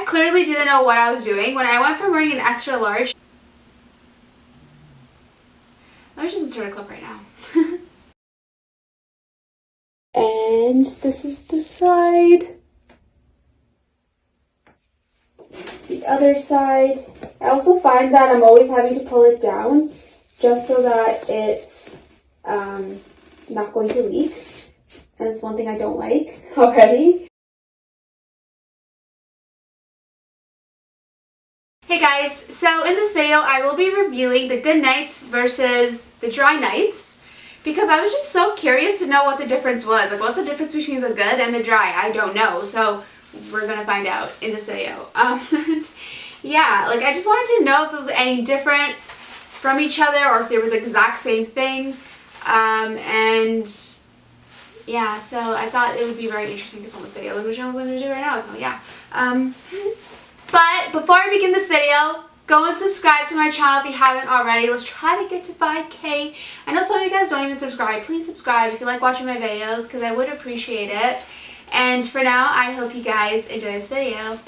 I clearly didn't know what I was doing when I went from wearing an extra large. Let me just insert a clip right now. And this is the side. The other side. I also find that I'm always having to pull it down just so that it's not going to leak. And it's one thing I don't like already. Hey guys, so in this video I will be reviewing the Goodnites versus the Drynites because I was just so curious to know what the difference was. Like, what's the difference between the good and the dry? I don't know, so we're gonna find out in this video. Yeah, like I just wanted to know if it was any different from each other or if they were the exact same thing. And yeah, so I thought it would be very interesting to film this video, which I'm going to do right now, so yeah. But before I begin this video, go and subscribe to my channel if you haven't already. Let's try to get to 5K. I know some of you guys don't even subscribe. Please subscribe if you like watching my videos because I would appreciate it. And for now, I hope you guys enjoy this video.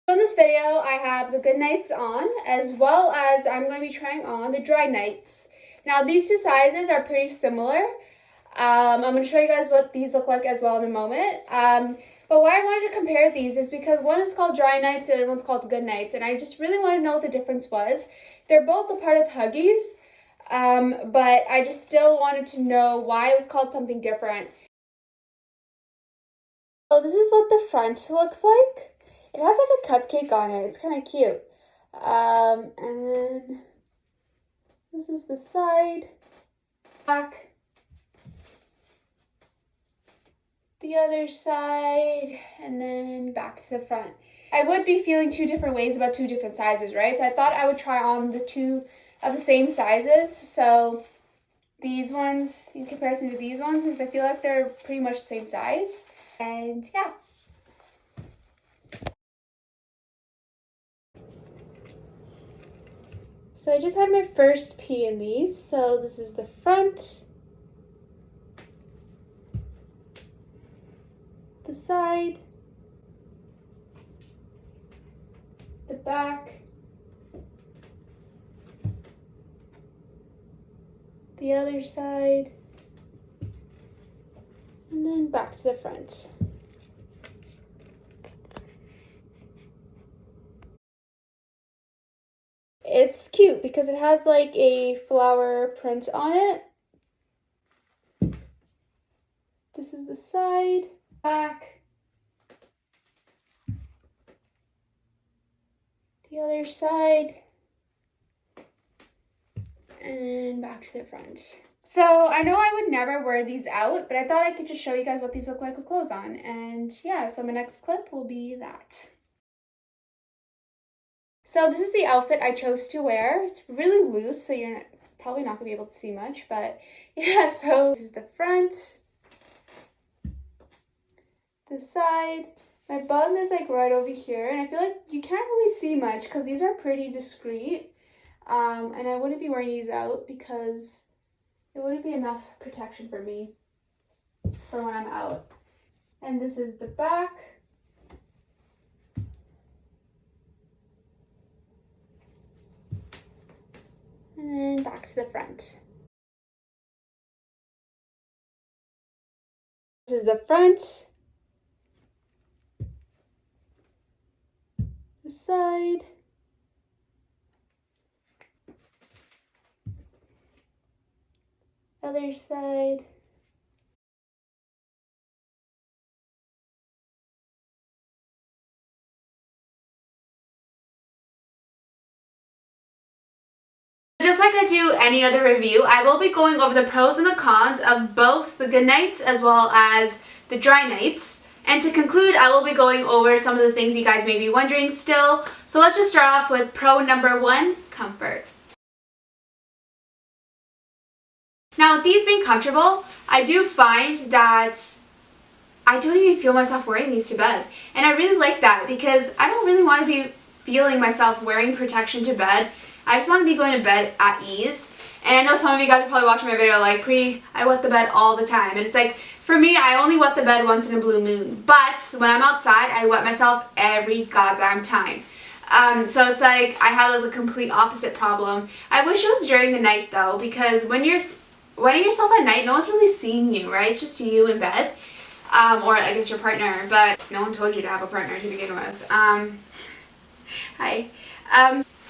In this video, I have the Goodnites on, as well as I'm going to be trying on the Drynites. Now, these two sizes are pretty similar. I'm going to show you guys what these look like as well in a moment. But why I wanted to compare these is because one is called Drynites and the other one's called Goodnites, and I just really wanted to know what the difference was. They're both a part of Huggies, but I just still wanted to know why it was called something different. So this is what the front looks like. It has like a cupcake on it. It's kind of cute. And then this is the side, back, the other side, and then back to the front. I would be feeling two different ways about two different sizes, right? So I thought I would try on the two of the same sizes. So these ones in comparison to these ones, because I feel like they're pretty much the same size. And yeah. So I just had my first pee in these. So this is the front, the side, the back, the other side, and then back to the front. It's cute because it has like a flower print on it. This is the side, back, the other side, and back to the front. So I know I would never wear these out, but I thought I could just show you guys what these look like with clothes on. And yeah, so my next clip will be that. So this is the outfit I chose to wear. It's really loose, so you're probably not going to be able to see much, but yeah, so this is the front, the side. My bum is like right over here, and I feel like you can't really see much because these are pretty discreet, and I wouldn't be wearing these out because it wouldn't be enough protection for me for when I'm out. And this is the back. And then back to the front. This is the front, the side, other side, just like I do any other review, I will be going over the pros and the cons of both the Goodnites as well as the Drynites. And to conclude, I will be going over some of the things you guys may be wondering still. So let's just start off with pro number one, comfort. Now with these being comfortable, I do find that I don't even feel myself wearing these to bed. And I really like that because I don't really want to be feeling myself wearing protection to bed. I just want to be going to bed at ease. And I know some of you guys are probably watching my video like, Pri, I wet the bed all the time. And it's like, for me, I only wet the bed once in a blue moon. But when I'm outside, I wet myself every goddamn time. So it's like, I have like the complete opposite problem. I wish it was during the night though, because when you're wetting yourself at night, no one's really seeing you, right? It's just you in bed. Or I guess your partner, but no one told you to have a partner to begin with. Hi.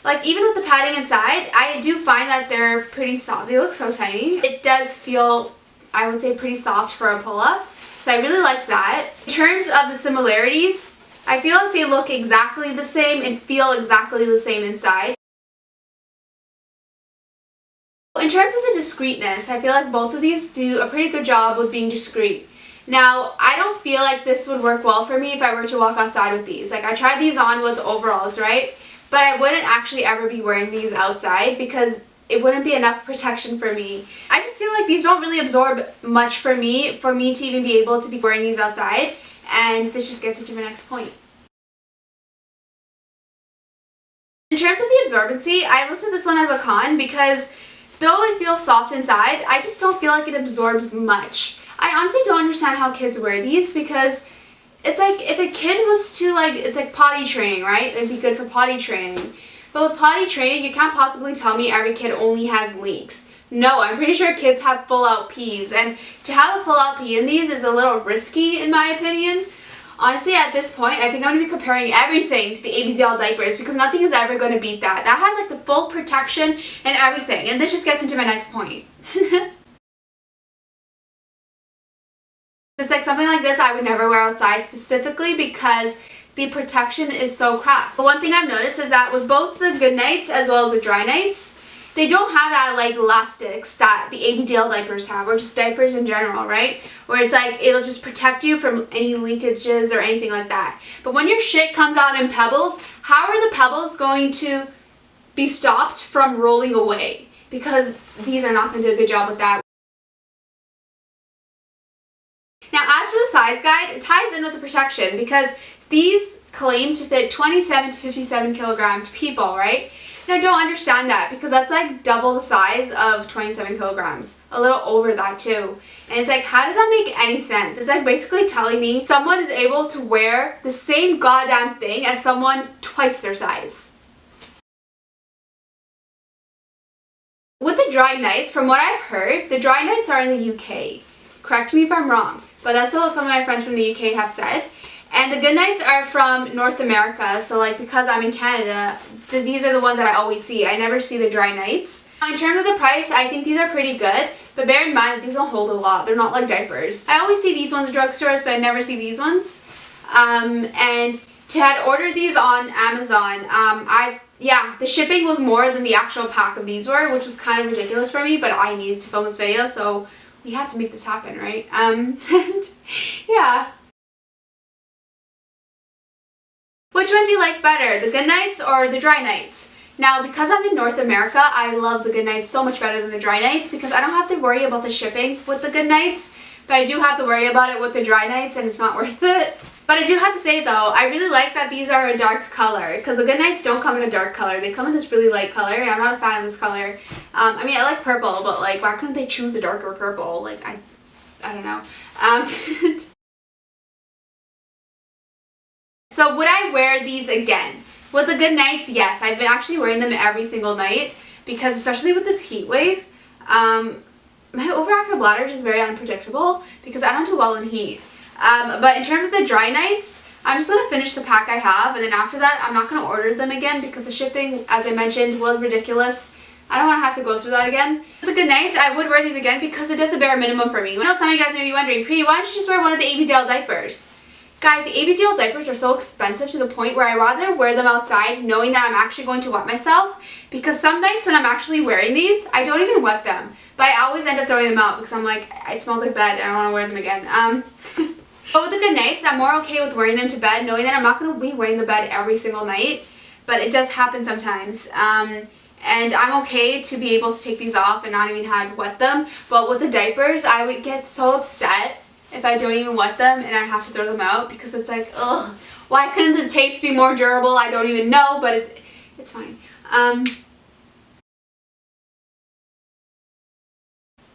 Like even with the padding inside, I do find that they're pretty soft. They look so tiny. It does feel, I would say, pretty soft for a pull-up. So I really like that. In terms of the similarities, I feel like they look exactly the same and feel exactly the same inside. In terms of the discreetness, I feel like both of these do a pretty good job with being discreet. Now, I don't feel like this would work well for me if I were to walk outside with these. Like I tried these on with overalls, right? But I wouldn't actually ever be wearing these outside because it wouldn't be enough protection for me. I just feel like these don't really absorb much for me to even be able to be wearing these outside. And this just gets into my next point. In terms of the absorbency, I listed this one as a con because though it feels soft inside, I just don't feel like it absorbs much. I honestly don't understand how kids wear these because it's like if a kid was to like, it's like potty training, right? It'd be good for potty training. But with potty training, you can't possibly tell me every kid only has leaks. No, I'm pretty sure kids have full out pees. And to have a full out pee in these is a little risky in my opinion. Honestly, at this point, I think I'm going to be comparing everything to the ABDL diapers because nothing is ever going to beat that. That has like the full protection and everything. And this just gets into my next point. It's like something like this I would never wear outside specifically because the protection is so crap. But one thing I've noticed is that with both the Goodnites as well as the Drynites, they don't have that like elastics that the ABDL diapers have, or just diapers in general, right? Where it's like it'll just protect you from any leakages or anything like that. But when your shit comes out in pebbles, how are the pebbles going to be stopped from rolling away? Because these are not going to do a good job with that. Now as for the size guide, it ties in with the protection because these claim to fit 27 to 57 kilograms people, right? And I don't understand that because that's like double the size of 27 kilograms. A little over that too. And it's like, how does that make any sense? It's like basically telling me someone is able to wear the same goddamn thing as someone twice their size. With the Drynites, from what I've heard, the Drynites are in the UK. Correct me if I'm wrong, but that's what some of my friends from the UK have said. And the Goodnites are from North America, so like because I'm in Canada, these are the ones that I always see. I never see the Drynites. In terms of the price, I think these are pretty good, but bear in mind that these don't hold a lot. They're not like diapers. I always see these ones at drugstores, but I never see these ones. And to had ordered these on Amazon, yeah, the shipping was more than the actual pack of these were, which was kind of ridiculous for me, but I needed to film this video, so we had to make this happen, right? And yeah. Which one do you like better, the Goodnites or the Drynites? Now, because I'm in North America, I love the Goodnites so much better than the Drynites because I don't have to worry about the shipping with the Goodnites, but I do have to worry about it with the Drynites and it's not worth it. But I do have to say though, I really like that these are a dark color because the Goodnites don't come in a dark color. They come in this really light color. I'm not a fan of this color. I mean, I like purple, but like, why couldn't they choose a darker purple? Like, I don't know. So would I wear these again? With the Goodnites, yes. I've been actually wearing them every single night because especially with this heat wave, my overactive bladder is very unpredictable because I don't do well in heat. But in terms of the Drynites, I'm just going to finish the pack I have, and then after that I'm not going to order them again because the shipping, as I mentioned, was ridiculous. I don't want to have to go through that again. With the Goodnites, I would wear these again because it does the bare minimum for me. I know some of you guys may be wondering, Pri, why don't you just wear one of the ABDL diapers? Guys, the ABDL diapers are so expensive to the point where I rather wear them outside knowing that I'm actually going to wet myself, because some nights when I'm actually wearing these, I don't even wet them. But I always end up throwing them out because I'm like, it smells like bed and I don't want to wear them again. But with the Goodnites, I'm more okay with wearing them to bed knowing that I'm not going to be wearing the bed every single night, but it does happen sometimes. And I'm okay to be able to take these off and not even have to wet them. But with the diapers, I would get so upset if I don't even wet them and I have to throw them out because it's like, ugh, why couldn't the tapes be more durable? I don't even know, but it's fine.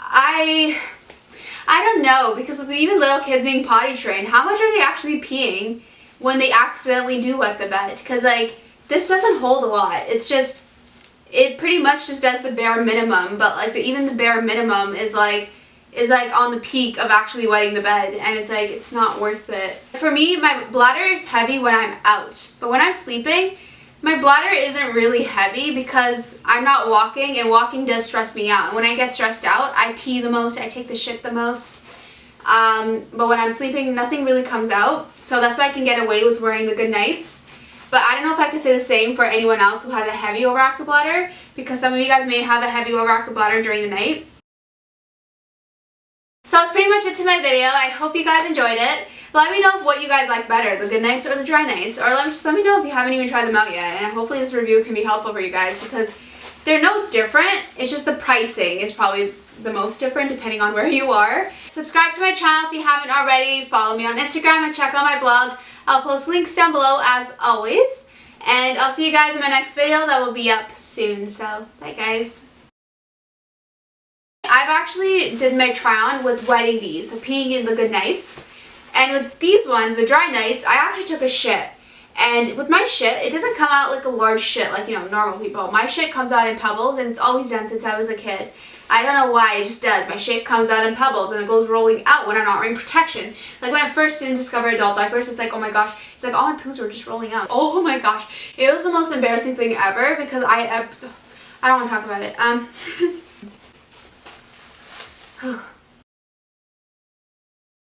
I don't know, because with even little kids being potty trained, how much are they actually peeing when they accidentally do wet the bed? Because like, this doesn't hold a lot. It's just, it pretty much just does the bare minimum, but like even the bare minimum is like on the peak of actually wetting the bed, and it's like, it's not worth it. For me, my bladder is heavy when I'm out, but when I'm sleeping, my bladder isn't really heavy because I'm not walking, and walking does stress me out. And when I get stressed out, I pee the most, I take the shit the most. But when I'm sleeping, nothing really comes out, so that's why I can get away with wearing the Goodnites. But I don't know if I could say the same for anyone else who has a heavy overactive bladder, because some of you guys may have a heavy overactive bladder during the night. So that's pretty much it to my video. I hope you guys enjoyed it. Let me know what you guys like better, the Goodnites or the Drynites, or let me know if you haven't even tried them out yet, and hopefully this review can be helpful for you guys, because they're no different. It's just the pricing is probably the most different depending on where you are. Subscribe to my channel if you haven't already. Follow me on Instagram and check out my blog. I'll post links down below as always, and I'll see you guys in my next video that will be up soon. So bye guys. I've actually did my try on with wetting these, so peeing in the Goodnites. And with these ones, the Drynites, I actually took a shit. And with my shit, it doesn't come out like a large shit like, you know, normal people. My shit comes out in pebbles, and it's always done since I was a kid. I don't know why, it just does. My shit comes out in pebbles, and it goes rolling out when I'm not wearing protection. Like when I first didn't discover adult diapers, it's like, oh my gosh, it's like all my poos were just rolling out. Oh my gosh. It was the most embarrassing thing ever, because I don't want to talk about it.